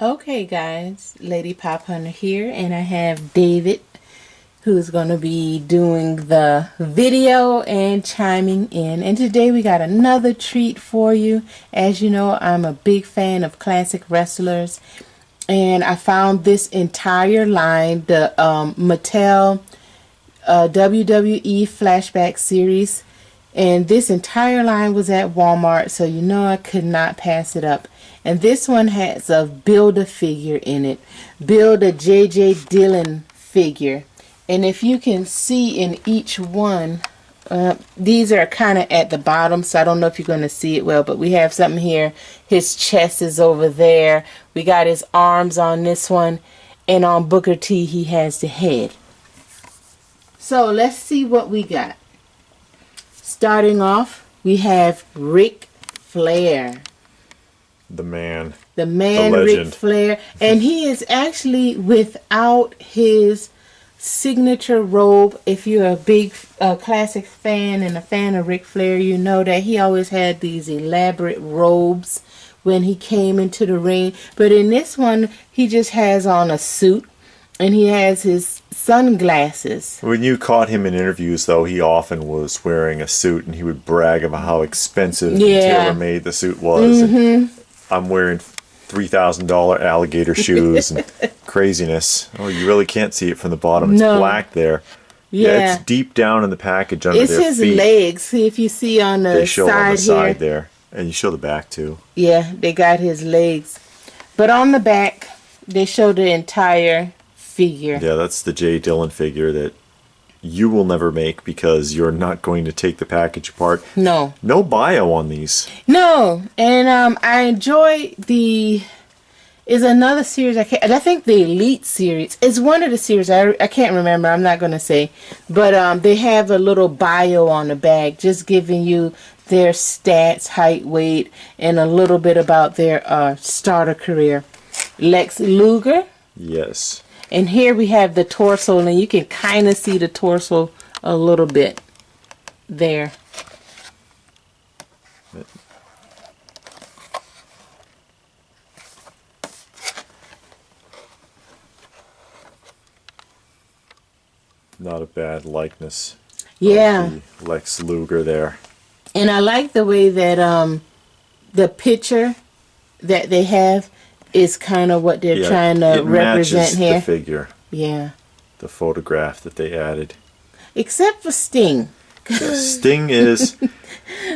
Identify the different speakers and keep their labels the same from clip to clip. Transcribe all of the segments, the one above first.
Speaker 1: Okay, guys, Lady Pop Hunter here, and I have David who's going to be doing the video and chiming in. And today we got another treat for you. As you know, I'm a big fan of classic wrestlers, and I found this entire line, the Mattel WWE Flashback series. And this entire line was at Walmart, so you know I could not pass it up. And this one has a Build-A-Figure in it. Build a JJ Dillon figure. And if you can see in each one, these are kind of at the bottom, so I don't know if you're going to see it well, but we have something here. His chest is over there. We got his arms on this one. And on Booker T, he has the head. So let's see what we got. Starting off, we have Ric Flair.
Speaker 2: The man.
Speaker 1: The man,
Speaker 2: the
Speaker 1: Ric Flair. And he is actually without his signature robe. If you're a big classic fan and a fan of Ric Flair, you know that he always had these elaborate robes when he came into the ring. But in this one, he just has on a suit. And he has his sunglasses.
Speaker 2: When you caught him in interviews, though, he often was wearing a suit, and he would brag about how expensive and tailor-made the suit was. And I'm wearing $3,000 alligator shoes and craziness. Oh, you really can't see it from the bottom. It's black there. Yeah, it's deep down in the package under their feet.
Speaker 1: It's his legs. See if you see on the side here. They show on the side
Speaker 2: there. And you show the back, too.
Speaker 1: Yeah, they got his legs. But on the back, they show the entire figure.
Speaker 2: Yeah, that's the J. Dillon figure that you will never make because you're not going to take the package apart.
Speaker 1: No.
Speaker 2: No bio on these.
Speaker 1: No. And I enjoy the... is another series. I think the Elite series is one of the series. I can't remember. I'm not going to say. But they have a little bio on the bag just giving you their stats, height, weight, and a little bit about their starter career. Lex Luger.
Speaker 2: Yes.
Speaker 1: And here we have the torso, and you can kind of see the torso a little bit there.
Speaker 2: Not a bad likeness.
Speaker 1: Yeah.
Speaker 2: Of the Lex Luger there.
Speaker 1: And I like the way that the picture that they have is kind of what they're trying to represent here.
Speaker 2: The figure.
Speaker 1: Yeah.
Speaker 2: The photograph that they added.
Speaker 1: Except for Sting.
Speaker 2: Sting is...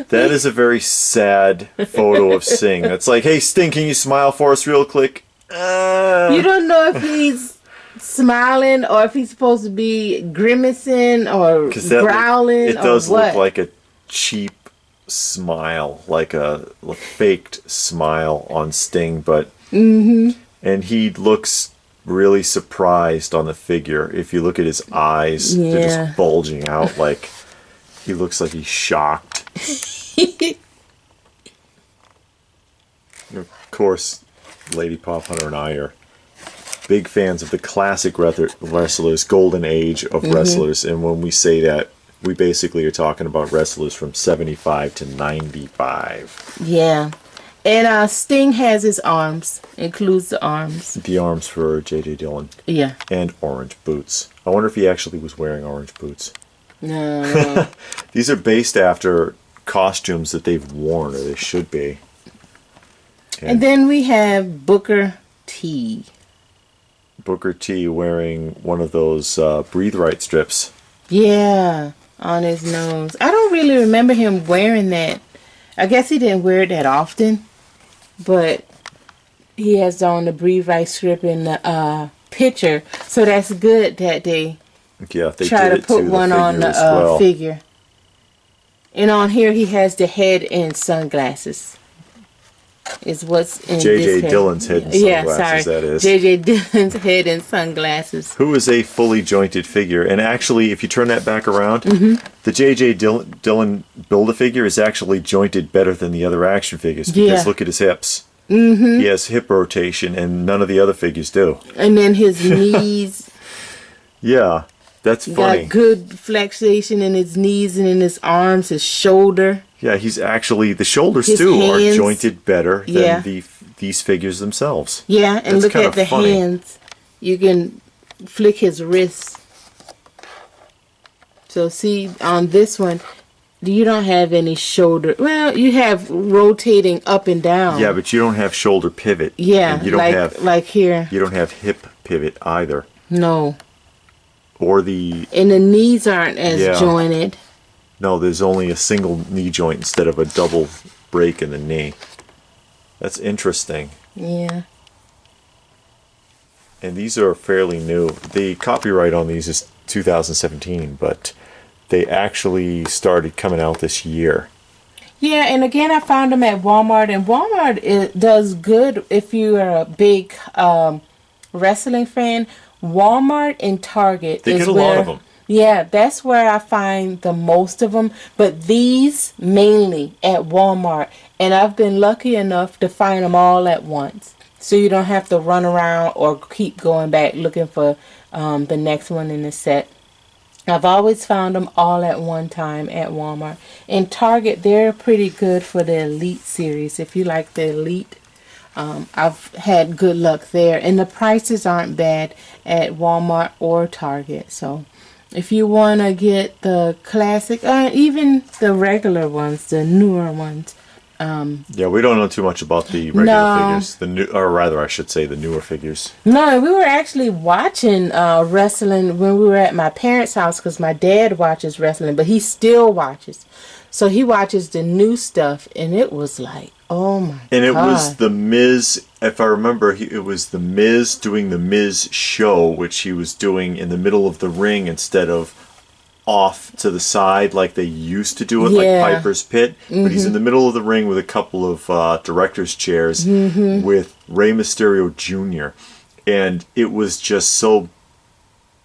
Speaker 2: that is a very sad photo of Sting. It's like, hey, Sting, can you smile for us real quick?
Speaker 1: You don't know if he's smiling or if he's supposed to be grimacing or growling.
Speaker 2: It does look like a cheap smile, like a faked smile on Sting, but... And he looks really surprised on the figure. If you look at his eyes, they're just bulging out like he looks like he's shocked. Of course, Lady Pop Hunter and I are big fans of the classic wrestlers, golden age of wrestlers. And when we say that, we basically are talking about wrestlers from 75 to 95.
Speaker 1: Yeah. And Sting has his arms, includes the arms.
Speaker 2: The arms for JJ Dillon.
Speaker 1: Yeah.
Speaker 2: And orange boots. I wonder if he actually was wearing orange boots.
Speaker 1: No.
Speaker 2: These are based after costumes that they've worn, or they should be.
Speaker 1: And then we have Booker T.
Speaker 2: Booker T wearing one of those Breathe Right strips.
Speaker 1: Yeah, on his nose. I don't really remember him wearing that. I guess he didn't wear it that often. But he has on the Breathe Right strip in the picture. So that's good that they try to put one on the figure. And on here he has the head and sunglasses. Is what's in
Speaker 2: JJ Dillon's head and sunglasses, that is.
Speaker 1: JJ Dillon's head and sunglasses.
Speaker 2: Who is a fully jointed figure. And actually, if you turn that back around, the JJ Dillon Build-A-Figure is actually jointed better than the other action figures. Because look at his hips. He has hip rotation, and none of the other figures do.
Speaker 1: And then his knees.
Speaker 2: Yeah, that's funny.
Speaker 1: Got good flexation in his knees and in his arms, his shoulder.
Speaker 2: Yeah, he's actually, the shoulders
Speaker 1: His
Speaker 2: too are
Speaker 1: hands.
Speaker 2: jointed better than these figures themselves.
Speaker 1: Yeah, and
Speaker 2: That's
Speaker 1: look
Speaker 2: kind
Speaker 1: at
Speaker 2: of
Speaker 1: the
Speaker 2: funny.
Speaker 1: hands. You can flick his wrists. So see, on this one, you don't have any shoulder. Well, you have rotating up and down.
Speaker 2: Yeah, but you don't have shoulder pivot.
Speaker 1: Yeah,
Speaker 2: and you don't have
Speaker 1: like here.
Speaker 2: You don't have hip pivot either.
Speaker 1: No.
Speaker 2: Or the
Speaker 1: And the knees aren't as jointed.
Speaker 2: No, there's only a single knee joint instead of a double break in the knee. That's interesting.
Speaker 1: Yeah.
Speaker 2: And these are fairly new. The copyright on these is 2017, but they actually started coming out this year.
Speaker 1: Yeah, and again, I found them at Walmart, and Walmart does good if you are a big wrestling fan. Walmart and Target
Speaker 2: They
Speaker 1: is
Speaker 2: get a
Speaker 1: where,
Speaker 2: lot of them.
Speaker 1: Yeah, that's where I find the most of them. But these mainly at Walmart, and I've been lucky enough to find them all at once, so you don't have to run around or keep going back looking for the next one in the set. I've always found them all at one time at Walmart. In Target, they're pretty good for the Elite series. If you like the Elite, I've had good luck there. And the prices aren't bad at Walmart or Target. So if you want to get the classic, even the regular ones, the newer ones.
Speaker 2: Yeah, we don't know too much about the regular figures. Or rather, I should say the newer figures.
Speaker 1: No, we were actually watching wrestling when we were at my parents' house because my dad watches wrestling, but he still watches. So he watches the new stuff, and it was like, oh my God.
Speaker 2: And it was The Miz, if I remember, it was The Miz doing The Miz show, which he was doing in the middle of the ring instead of off to the side like they used to do it, like Piper's Pit. But he's in the middle of the ring with a couple of director's chairs with Rey Mysterio Jr. And it was just so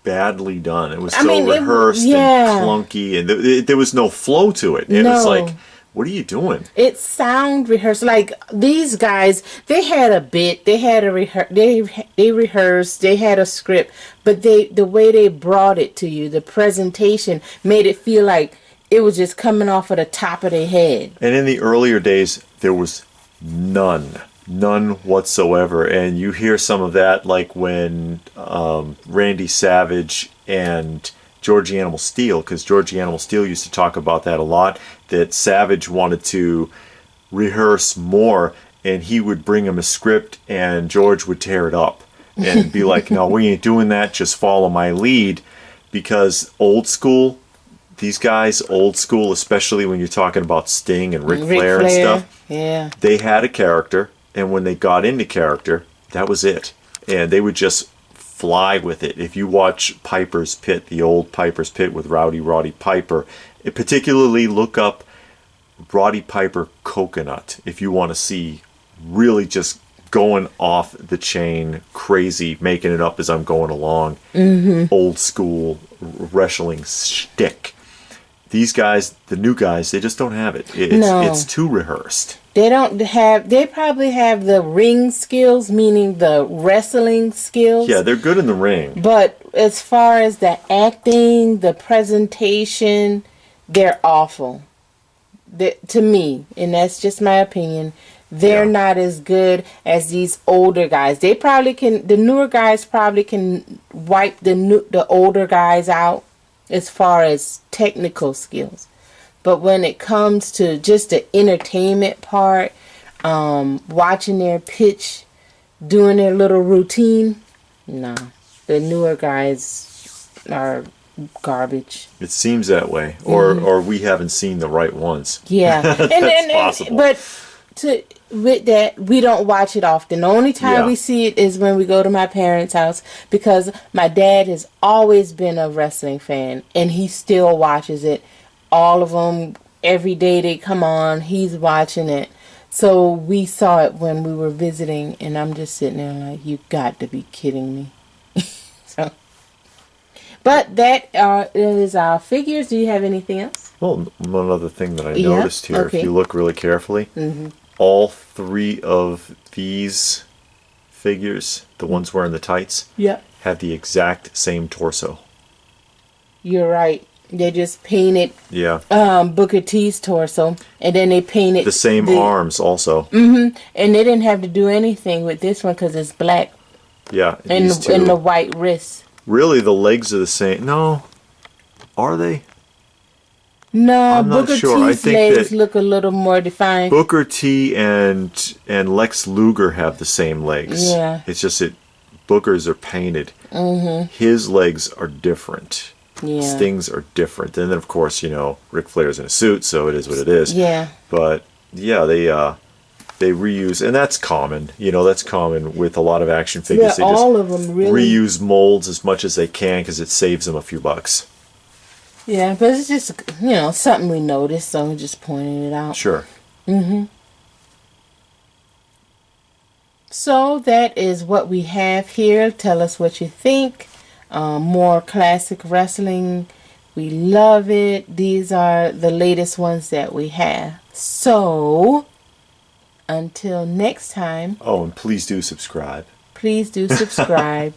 Speaker 2: badly done. It was rehearsed and clunky, and there was no flow to it. It was like, what are you doing?
Speaker 1: It sound rehearsed. Like these guys, they had a bit. They had they rehearsed. They had a script, but the way they brought it to you, the presentation made it feel like it was just coming off of the top of their head.
Speaker 2: And in the earlier days, there was none whatsoever. And you hear some of that, like when Randy Savage and Georgie Animal Steel, because Georgie Animal Steel used to talk about that a lot, that Savage wanted to rehearse more, and he would bring him a script and George would tear it up and be like, no, we ain't doing that, just follow my lead. Because old school, these guys, old school, especially when you're talking about Sting and Ric Flair and stuff, they had a character, and when they got into character, that was it. And they would just fly with it. If you watch Piper's Pit, the old Piper's Pit with Roddy Piper, particularly look up Roddy Piper Coconut if you want to see really just going off the chain, crazy, making it up as I'm going along, old school wrestling shtick. These guys, the new guys, they just don't have it. It's too rehearsed.
Speaker 1: They don't have, they probably have the ring skills, meaning the wrestling skills.
Speaker 2: Yeah, they're good in the ring.
Speaker 1: But as far as the acting, the presentation, they're awful. To me, and that's just my opinion, they're not as good as these older guys. They probably can, the newer guys probably can wipe the older guys out as far as technical skills. But when it comes to just the entertainment part, watching their pitch, doing their little routine, no. The newer guys are garbage.
Speaker 2: It seems that way. Or we haven't seen the right ones.
Speaker 1: Yeah.
Speaker 2: That's possible.
Speaker 1: But with that, we don't watch it often. The only time we see it is when we go to my parents' house, because my dad has always been a wrestling fan, and he still watches it. All of them, every day they come on, he's watching it. So we saw it when we were visiting, and I'm just sitting there like, you got to be kidding me. But that is our figures. Do you have anything else?
Speaker 2: Well, one other thing that I noticed here, if you look really carefully, all three of these figures, the ones wearing the tights, have the exact same torso.
Speaker 1: You're right. They just painted Booker T's torso, and then they painted
Speaker 2: the same arms also.
Speaker 1: And they didn't have to do anything with this one because it's black.
Speaker 2: Yeah,
Speaker 1: and the white wrists.
Speaker 2: Really, the legs are the same. No, are they?
Speaker 1: No,
Speaker 2: I'm not
Speaker 1: Booker
Speaker 2: sure.
Speaker 1: T's legs look a little more defined.
Speaker 2: Booker T and Lex Luger have the same legs.
Speaker 1: Yeah.
Speaker 2: It's just that Booker's are painted. His legs are different.
Speaker 1: Yeah.
Speaker 2: Sting's are different. And then, of course, you know, Ric Flair's in a suit, so it is what it is.
Speaker 1: Yeah.
Speaker 2: But, yeah, they reuse, and that's common. You know, that's common with a lot of action figures.
Speaker 1: Yeah, all of them really
Speaker 2: reuse molds as much as they can because it saves them a few bucks.
Speaker 1: Yeah, but it's just, you know, something we noticed, so we're just pointing it out.
Speaker 2: Sure.
Speaker 1: So that is what we have here. Tell us what you think. More classic wrestling. We love it. These are the latest ones that we have. So, until next time.
Speaker 2: Oh, and please do subscribe.
Speaker 1: Please do subscribe.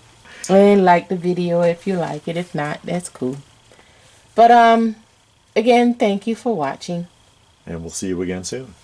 Speaker 1: And like the video if you like it. If not, that's cool. But, again, thank you for watching.
Speaker 2: And we'll see you again soon.